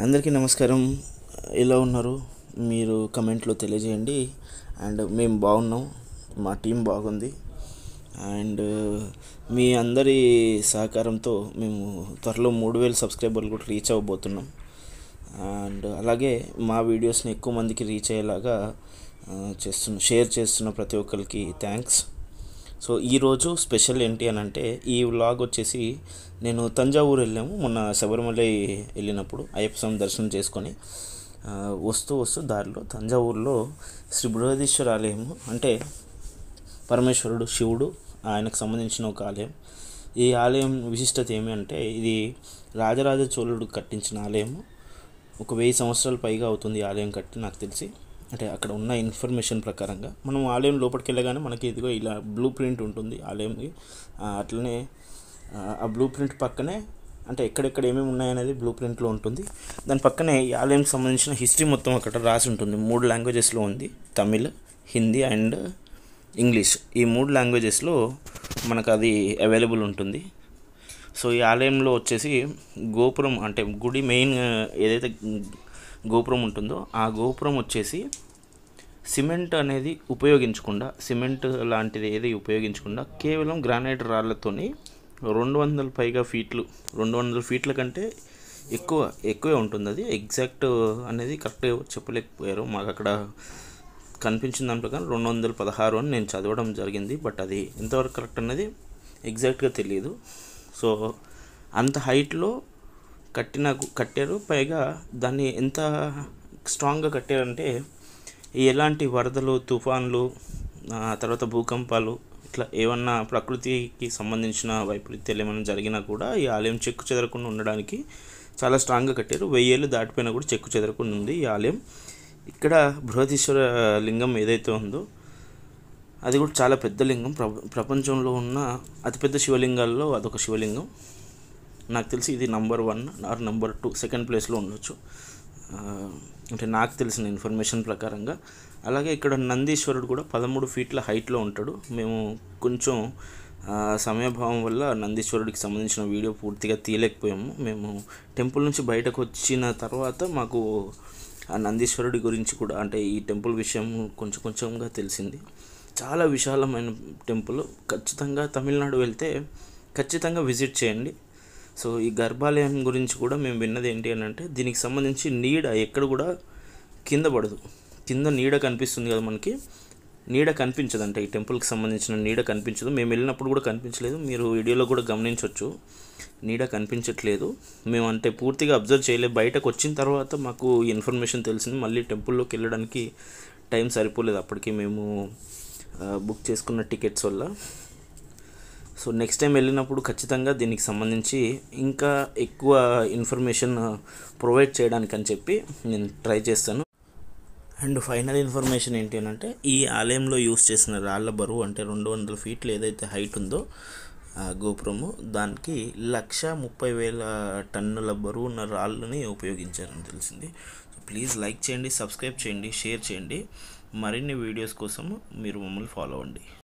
అందరికీ నమస్కారం. ఎలా ఉన్నారు? మీరు కమెంట్లో తెలియజేయండి. అండ్ మేము బాగున్నాం, మా టీం బాగుంది. అండ్ మీ అందరి సహకారంతో మేము త్వరలో 3000 సబ్స్క్రైబర్లు కూడా రీచ్ అవ్వబోతున్నాం. అండ్ అలాగే మా వీడియోస్ని ఎక్కువ మందికి రీచ్ అయ్యేలాగా షేర్ చేస్తున్న ప్రతి ఒక్కరికి థ్యాంక్స్. సో ఈరోజు స్పెషల్ ఏంటి అని అంటే, ఈ వ్లాగ్ వచ్చేసి నేను తంజావూరు వెళ్ళాము మొన్న. శబరిమల వెళ్ళినప్పుడు అయ్యప్ప స్వామి దర్శనం చేసుకొని వస్తూ దారిలో తంజావూరులో శ్రీ బృహదీశ్వర ఆలయం, అంటే పరమేశ్వరుడు శివుడు, ఆయనకు సంబంధించిన ఒక ఆలయం. ఈ ఆలయం విశిష్టత ఏమి అంటే, ఇది రాజరాజ చోళుడు కట్టించిన ఆలయం. ఒక 1000 సంవత్సరాల పైగా అవుతుంది ఈ ఆలయం కట్టి, నాకు తెలిసి. అంటే అక్కడ ఉన్న ఇన్ఫర్మేషన్ ప్రకారంగా మనం ఆలయం లోపలికి వెళ్ళగానే మనకి ఇదిగో ఇలా బ్లూ ప్రింట్ ఉంటుంది ఆలయంకి. అట్లనే ఆ బ్లూ ప్రింట్ పక్కనే, అంటే ఎక్కడెక్కడ ఏమేమి ఉన్నాయనేది బ్లూ ప్రింట్లో ఉంటుంది. దాని పక్కనే ఈ ఆలయంకి సంబంధించిన హిస్టరీ మొత్తం అక్కడ రాసి ఉంటుంది. 3 లాంగ్వేజెస్లో ఉంది: తమిళ్, హిందీ అండ్ ఇంగ్లీష్. ఈ 3 లాంగ్వేజెస్లో మనకు అది అవైలబుల్ ఉంటుంది. సో ఈ ఆలయంలో వచ్చేసి గోపురం, అంటే గుడి మెయిన్ ఏదైతే గోపురం ఉంటుందో ఆ గోపురం వచ్చేసి సిమెంట్ అనేది ఉపయోగించకుండా, సిమెంట్ లాంటిది ఏది ఉపయోగించకుండా కేవలం గ్రానైట్ రాళ్ళతోని 200 పైగా ఫీట్లు, 200 ఫీట్ల కంటే ఎక్కువే ఉంటుంది. అది ఎగ్జాక్ట్ అనేది కరెక్ట్ చెప్పలేకపోయారు. మాకు అక్కడ కనిపించిన దాని ప్రకారం 216 అని నేను చదవడం జరిగింది. బట్ అది ఎంతవరకు కరెక్ట్ అన్నది ఎగ్జాక్ట్గా తెలియదు. సో అంత హైట్లో కట్టారు. పైగా దాన్ని ఎంత స్ట్రాంగ్గా కట్టారంటే, ఎలాంటి వరదలు, తుఫాన్లు, తర్వాత భూకంపాలు, ఇట్లా ఏమన్నా ప్రకృతికి సంబంధించిన వైపరీత్యాలు ఏమైనా జరిగినా కూడా ఈ ఆలయం చెక్కు చెదరకుండా ఉండడానికి చాలా స్ట్రాంగ్గా కట్టారు. 1000 ఏళ్ళు దాటిపోయినా కూడా చెక్కు చెదరకుండా ఉంది ఈ ఆలయం. ఇక్కడ బృహదీశ్వర లింగం ఏదైతే ఉందో అది కూడా చాలా పెద్ద లింగం. ప్రపంచంలో ఉన్న అతిపెద్ద శివలింగాల్లో అదొక శివలింగం. నాకు తెలిసి ఇది నెంబర్ 1 ఆర్ నెంబర్ 2, సెకండ్ ప్లేస్లో ఉండొచ్చు, అంటే నాకు తెలిసిన ఇన్ఫర్మేషన్ ప్రకారంగా. అలాగే ఇక్కడ నందీశ్వరుడు కూడా 13 ఫీట్ల హైట్లో ఉంటాడు. మేము కొంచెం సమయభావం వల్ల నందీశ్వరుడికి సంబంధించిన వీడియో పూర్తిగా తీయలేకపోయాము. మేము టెంపుల్ నుంచి బయటకు వచ్చిన తర్వాత మాకు ఆ నందీశ్వరుడి గురించి కూడా, అంటే ఈ టెంపుల్ విషయం కొంచెంగా తెలిసింది. చాలా విశాలమైన టెంపుల్. ఖచ్చితంగా తమిళనాడు వెళ్తే ఖచ్చితంగా విజిట్ చేయండి. సో ఈ గర్భాలయం గురించి కూడా మేము విన్నది ఏంటి అని అంటే, దీనికి సంబంధించి నీడ ఎక్కడ కూడా కింద పడదు. కింద నీడ కనిపిస్తుంది కదా మనకి, నీడ కనిపించదు. అంటే ఈ టెంపుల్కి సంబంధించిన నీడ కనిపించదు. మేము వెళ్ళినప్పుడు కూడా కనిపించలేదు. మీరు వీడియోలో కూడా గమనించవచ్చు, నీడ కనిపించట్లేదు. మేము అంటే పూర్తిగా అబ్జర్వ్ చేయలేదు. బయటకు వచ్చిన తర్వాత మాకు ఇన్ఫర్మేషన్ తెలిసింది. మళ్ళీ టెంపుల్లోకి వెళ్ళడానికి టైం సరిపోలేదు అప్పటికి, మేము బుక్ చేసుకున్న టికెట్స్ వల్ల. సో నెక్స్ట్ టైం వెళ్ళినప్పుడు ఖచ్చితంగా దీనికి సంబంధించి ఇంకా ఎక్కువ ఇన్ఫర్మేషన్ ప్రొవైడ్ చేయడానికి అని చెప్పి నేను ట్రై చేస్తాను. అండ్ ఫైనల్ ఇన్ఫర్మేషన్ ఏంటి అని అంటే, ఈ ఆలయంలో యూస్ చేసిన రాళ్ళ బరువు, అంటే 200 ఫీట్లు ఏదైతే హైట్ ఉందో గోపురము, దానికి 130,000 టన్నుల బరువు ఉన్న రాళ్ళని ఉపయోగించారని తెలిసింది. సో ప్లీజ్ లైక్ చేయండి, సబ్స్క్రైబ్ చేయండి, షేర్ చేయండి. మరిన్ని వీడియోస్ కోసం మీరు మమ్మల్ని ఫాలో అవ్వండి.